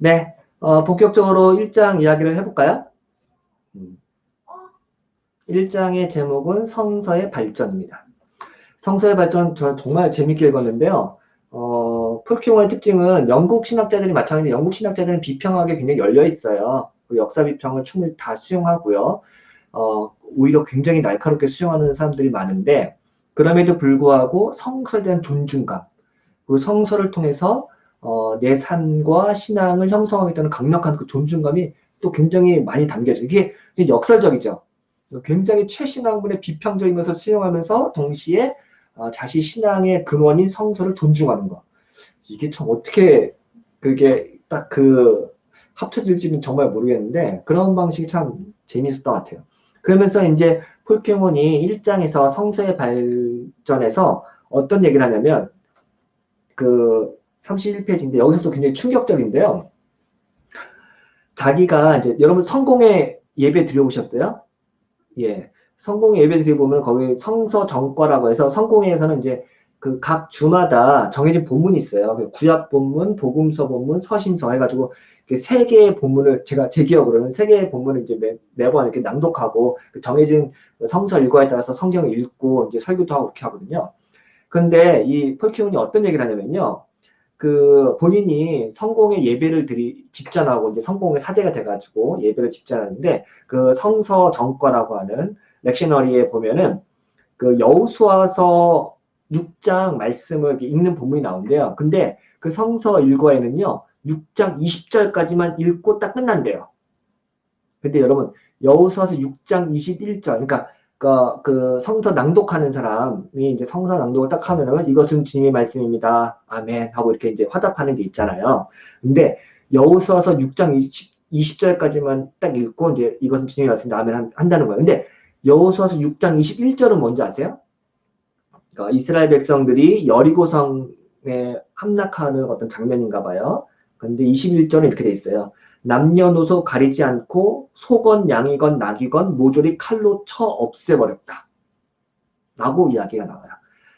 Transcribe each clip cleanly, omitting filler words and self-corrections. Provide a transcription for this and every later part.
네, 본격적으로 1장 이야기를 해볼까요? 1장의 제목은 성서의 발전입니다. 성서의 발전 저 정말 재밌게 읽었는데요. 폴키몬의 특징은 영국 신학자들이 마찬가지인데 영국 신학자들은 비평하게 굉장히 열려 있어요. 그 역사 비평을 충분히 다 수용하고요. 오히려 굉장히 날카롭게 수용하는 사람들이 많은데 그럼에도 불구하고 성서에 대한 존중감, 그리고 성서를 통해서 내 삶과 신앙을 형성하겠다는 강력한 그 존중감이 또 굉장히 많이 담겨져. 이게 역설적이죠. 굉장히 최신학문의 비평적인 것을 수용하면서 동시에 자신 신앙의 근원인 성서를 존중하는 것. 이게 참 어떻게 그게 딱 그 합쳐질지는 정말 모르겠는데 그런 방식이 참 재미있었던 것 같아요. 그러면서 이제 폴케몬이 1장에서 성서의 발전에서 어떤 얘기를 하냐면 그 31페이지인데 여기서도 굉장히 충격적인데요. 자기가 이제 여러분 성공의 예배 드려보셨어요? 예. 성공의 예배 드려보면 거기 성서 정과라고 해서 성공회에서는 이제 그 각 주마다 정해진 본문이 있어요. 그 구약 본문, 복음서 본문, 서신서 해가지고 세 개의 본문을 제가 제 기억으로는 세 개의 본문을 이제 매번 이렇게 낭독하고 그 정해진 성서 일과에 따라서 성경을 읽고 이제 설교도 하고 그렇게 하거든요. 근데 이 폴키온이 어떤 얘기를 하냐면요. 그 본인이 성공의 예배를 직전하고 이제 성공의 사제가 돼가지고 예배를 직전하는데 그 성서 정과라고 하는 렉셔너리에 보면은 그 여호수아서 6장 말씀을 읽는 본문이 나온대요. 근데 그 성서 일과에는요 6장 20절까지만 읽고 딱 끝난대요. 근데 여러분 여호수아서 6장 21절 그러니까 그 성서 낭독하는 사람이 이제 성서 낭독을 딱 하면은 이것은 주님의 말씀입니다. 아멘 하고 이렇게 이제 화답하는 게 있잖아요. 근데 여호수아서 6장 20절까지만 딱 읽고 이제 이것은 주님의 말씀입니다. 아멘 한다는 거예요. 근데 여호수아서 6장 21절은 뭔지 아세요? 그러니까 이스라엘 백성들이 여리고성에 함락하는 어떤 장면인가 봐요. 근데 21절은 이렇게 돼 있어요. 남녀노소 가리지 않고 소건 양이건 낙이건 모조리 칼로 쳐 없애버렸다. 라고 이야기가 나와요.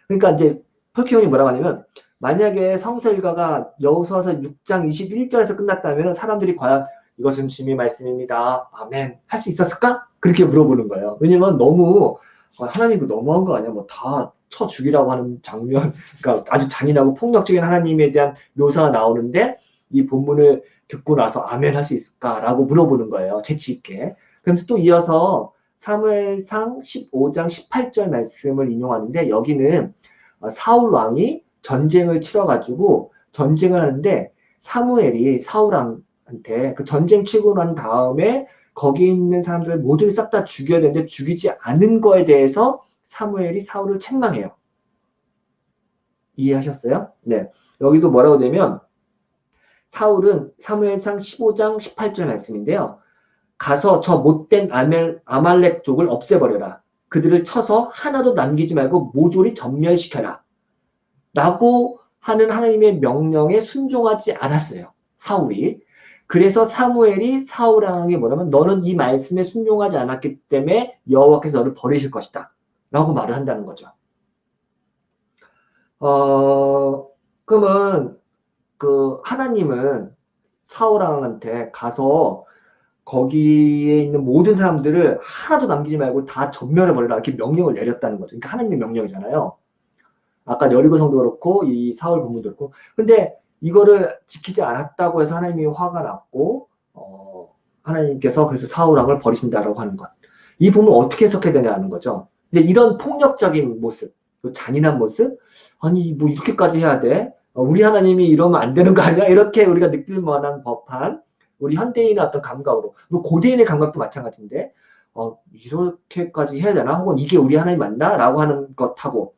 그러니까 이제 폴키온이 뭐라고 하냐면 만약에 성서 일가가 여호수아서 6장 21절에서 끝났다면 사람들이 과연 이것은 주님의 말씀입니다. 아멘. 할 수 있었을까? 그렇게 물어보는 거예요. 왜냐면 너무 하나님이 너무한 거 아니야? 뭐 다 쳐 죽이라고 하는 장면, 그러니까 아주 잔인하고 폭력적인 하나님에 대한 묘사가 나오는데 이 본문을 듣고 나서 아멘 할 수 있을까라고 물어보는 거예요. 재치 있게. 그러면서 또 이어서 사무엘상 15장 18절 말씀을 인용하는데 여기는 사울 왕이 전쟁을 치러가지고 전쟁을 하는데 사무엘이 사울한테 그 전쟁 치고 난 다음에 거기 있는 사람들을 모두 싹 다 죽여야 되는데 죽이지 않은 거에 대해서 사무엘이 사울을 책망해요. 이해하셨어요? 네. 여기도 뭐라고 되면 사울은 사무엘상 15장 18절 말씀인데요. 가서 저 못된 아말렉족을 없애버려라. 그들을 쳐서 하나도 남기지 말고 모조리 전멸시켜라. 라고 하는 하나님의 명령에 순종하지 않았어요. 사울이. 그래서 사무엘이 사울왕에게 뭐라면 너는 이 말씀에 순종하지 않았기 때문에 여호와께서 너를 버리실 것이다. 라고 말을 한다는 거죠. 그러면 그 하나님은 사울왕한테 가서 거기에 있는 모든 사람들을 하나도 남기지 말고 다 전멸해버리라 이렇게 명령을 내렸다는 거죠. 그러니까 하나님의 명령이잖아요. 아까 여리고 성도 그렇고 이 사울 본문도 그렇고. 근데 이거를 지키지 않았다고 해서 하나님이 화가 났고 하나님께서 그래서 사울왕을 버리신다라고 하는 것. 이 본문 어떻게 해석해야 되냐는 거죠. 근데 이런 폭력적인 모습, 잔인한 모습, 아니 뭐 이렇게까지 해야 돼? 우리 하나님이 이러면 안 되는 거 아니야? 이렇게 우리가 느낄 만한 법한 우리 현대인의 어떤 감각으로, 뭐 고대인의 감각도 마찬가지인데 이렇게까지 해야 되나? 혹은 이게 우리 하나님 맞나? 라고 하는 것하고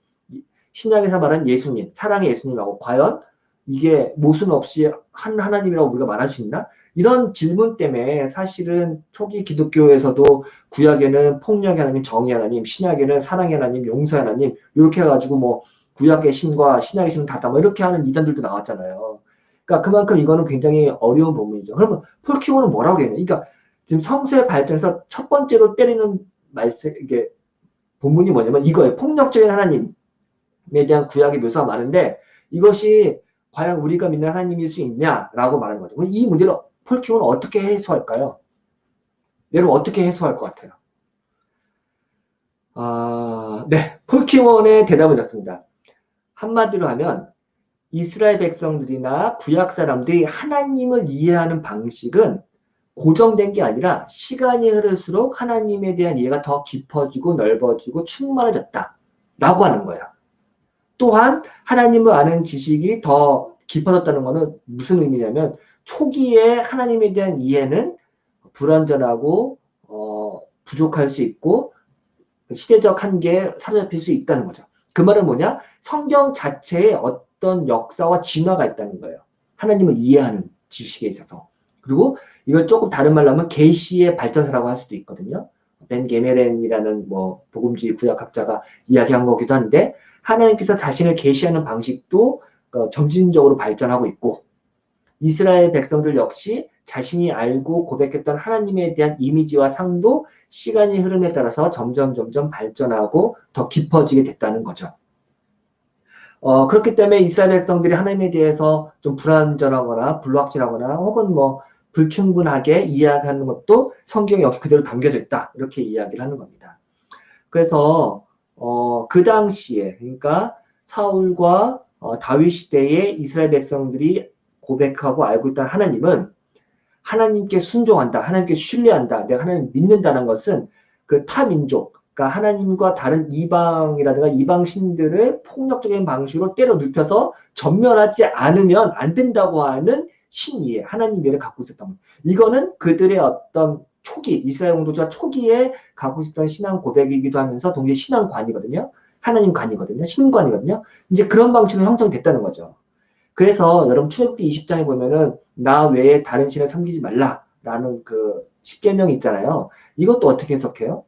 신약에서 말하는 예수님, 사랑의 예수님하고 과연 이게 모순 없이 한 하나님이라고 우리가 말할 수 있나? 이런 질문 때문에 사실은 초기 기독교에서도 구약에는 폭력의 하나님, 정의 하나님, 신약에는 사랑의 하나님, 용서의 하나님 이렇게 해가지고 뭐 구약의 신과 신약의 신은 같다 뭐 이렇게 하는 이단들도 나왔잖아요. 그러니까 그만큼 이거는 굉장히 어려운 부분이죠. 그러면 폴키오는 뭐라고 해야 되냐? 그러니까 지금 성서의 발전에서 첫 번째로 때리는 말씀 이게 본문이 뭐냐면 이거예요. 폭력적인 하나님에 대한 구약의 묘사가 많은데 이것이 과연 우리가 믿는 하나님일 수 있냐라고 말하는 거죠. 그럼 이 문제를 폴 키몬은 어떻게 해소할까요? 여러분 어떻게 해소할 것 같아요? 네. 폴 키몬의 대답은 이렇습니다. 한마디로 하면 이스라엘 백성들이나 구약 사람들이 하나님을 이해하는 방식은 고정된 게 아니라 시간이 흐를수록 하나님에 대한 이해가 더 깊어지고 넓어지고 충만해졌다. 라고 하는 거예요. 또한 하나님을 아는 지식이 더 깊어졌다는 것은 무슨 의미냐면 초기에 하나님에 대한 이해는 불완전하고 부족할 수 있고 시대적 한계에 사로잡힐 수 있다는 거죠. 그 말은 뭐냐? 성경 자체에 어떤 역사와 진화가 있다는 거예요. 하나님을 이해하는 지식에 있어서. 그리고 이걸 조금 다른 말로 하면 계시의 발전사라고 할 수도 있거든요. 벤 게메렌이라는 뭐 복음주의 구약학자가 이야기한 거기도 한데 하나님께서 자신을 계시하는 방식도 점진적으로 발전하고 있고 이스라엘 백성들 역시 자신이 알고 고백했던 하나님에 대한 이미지와 상도 시간의 흐름에 따라서 점점 발전하고 더 깊어지게 됐다는 거죠. 그렇기 때문에 이스라엘 백성들이 하나님에 대해서 좀 불완전하거나 불확실하거나 혹은 뭐 불충분하게 이야기하는 것도 성경에 역시 그대로 담겨져 있다. 이렇게 이야기를 하는 겁니다. 그래서 그 당시에 그러니까 사울과 다윗 시대에 이스라엘 백성들이 고백하고 알고 있던 하나님은 하나님께 순종한다. 하나님께 신뢰한다. 내가 하나님 믿는다는 것은 그 타민족, 그러니까 하나님과 다른 이방이라든가 이방 신들을 폭력적인 방식으로 때려 눕혀서 전멸하지 않으면 안 된다고 하는 신이에 하나님 이해를 갖고 있었던 거예요. 이거는 그들의 어떤 초기, 이스라엘 공동체가 초기에 갖고 있었던 신앙 고백이기도 하면서 동시에 신앙관이거든요. 하나님관이거든요. 신관이거든요. 이제 그런 방식으로 형성됐다는 거죠. 그래서 여러분 출애굽기 20장에 보면은 나 외에 다른 신을 섬기지 말라라는 그 십계명이 있잖아요. 이것도 어떻게 해석해요?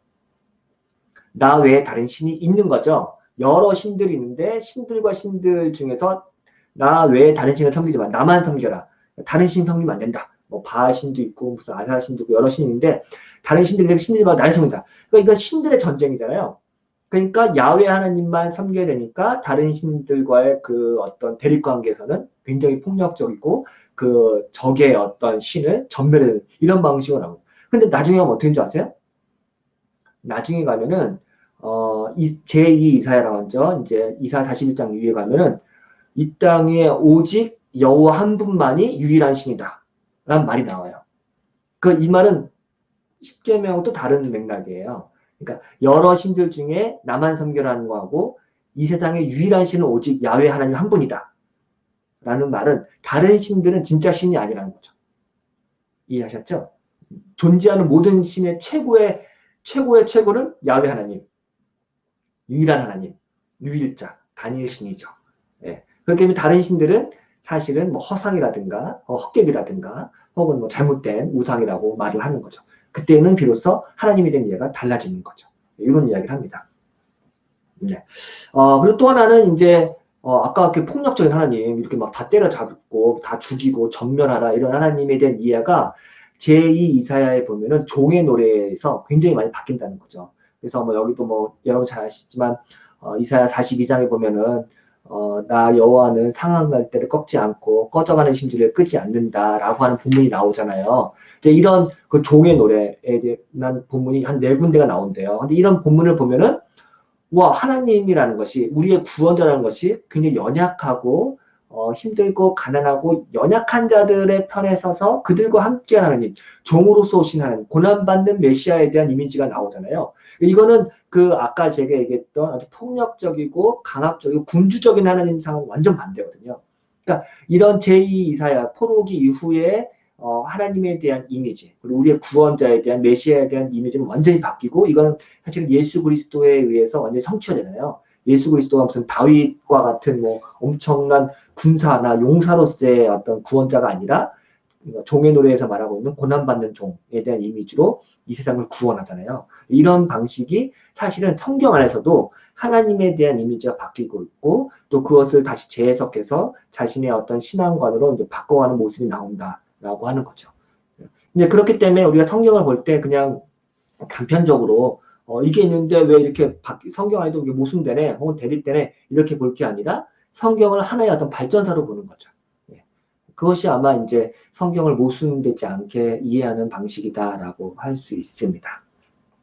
나 외에 다른 신이 있는 거죠. 여러 신들이 있는데 신들과 신들 중에서 나 외에 다른 신을 섬기지 마. 나만 섬겨라. 다른 신 섬기면 안 된다. 뭐 바알 신도 있고 무슨 아세라 신도 있고 여러 신이 있는데 다른 신들이 신들이 막 나를 섬긴다. 그러니까 이건 신들의 전쟁이잖아요. 그러니까 야훼 하나님만 섬겨야 되니까 다른 신들과의 그 어떤 대립 관계에서는 굉장히 폭력적이고 그 적의 어떤 신을 전멸하는 이런 방식으로 나옵니다. 근데 나중에 가면 어떻게 된 줄 아세요? 나중에 가면은 제2 이사야라고 하죠. 이제 이사야 41장 위에 가면은 이 땅에 오직 여호와 한 분만이 유일한 신이다. 라는 말이 나와요. 이 말은 십계명하고 또 다른 맥락이에요. 그러니까 여러 신들 중에 나만 섬겨라는 거하고 이 세상에 유일한 신은 오직 야훼 하나님 한 분이다. 라는 말은 다른 신들은 진짜 신이 아니라는 거죠. 이해하셨죠? 존재하는 모든 신의 최고는 야훼 하나님. 유일한 하나님. 유일자. 단일 신이죠. 예. 그렇기 때문에 다른 신들은 사실은 뭐 허상이라든가 헛개비라든가 혹은 뭐 잘못된 우상이라고 말을 하는 거죠. 그때는 비로소 하나님에 대한 이해가 달라지는 거죠. 이런 이야기를 합니다. 네. 그리고 또 하나는 이제 아까 그 폭력적인 하나님 이렇게 막 다 때려잡고 다 죽이고 전멸하라 이런 하나님에 대한 이해가 제2 이사야에 보면은 종의 노래에서 굉장히 많이 바뀐다는 거죠. 그래서 뭐 여기도 뭐 여러분 잘 아시지만 이사야 42장에 보면은 나 여호와는 상한 갈대를 꺾지 않고 꺼져가는 심지를 끄지 않는다라고 하는 본문이 나오잖아요. 이제 이런 그 종의 노래에 대한 본문이 한 4군데가 나온대요. 근데 이런 본문을 보면은 와 하나님이라는 것이 우리의 구원자라는 것이 굉장히 연약하고 힘들고 가난하고 연약한 자들의 편에 서서 그들과 함께하는 하나님, 종으로서 오신 하나님, 고난받는 메시아에 대한 이미지가 나오잖아요. 이거는 그 아까 제가 얘기했던 아주 폭력적이고 강압적이고 군주적인 하나님상은 완전 반대거든요. 그러니까 이런 제2 이사야 포로기 이후에 하나님에 대한 이미지, 그리고 우리의 구원자에 대한 메시아에 대한 이미지는 완전히 바뀌고 이거는 사실 예수 그리스도에 의해서 완전히 성취가 되잖아요. 예수 그리스도가 무슨 다윗과 같은 뭐 엄청난 군사나 용사로서의 어떤 구원자가 아니라 종의 노래에서 말하고 있는 고난받는 종에 대한 이미지로 이 세상을 구원하잖아요. 이런 방식이 사실은 성경 안에서도 하나님에 대한 이미지가 바뀌고 있고 또 그것을 다시 재해석해서 자신의 어떤 신앙관으로 이제 바꿔가는 모습이 나온다라고 하는 거죠. 이제 그렇기 때문에 우리가 성경을 볼 때 그냥 단편적으로 이게 있는데 왜 이렇게 성경 안에도 이게 모순되네 혹은 대립되네 이렇게 볼 게 아니라 성경을 하나의 어떤 발전사로 보는 거죠. 그것이 아마 이제 성경을 모순되지 않게 이해하는 방식이다라고 할 수 있습니다.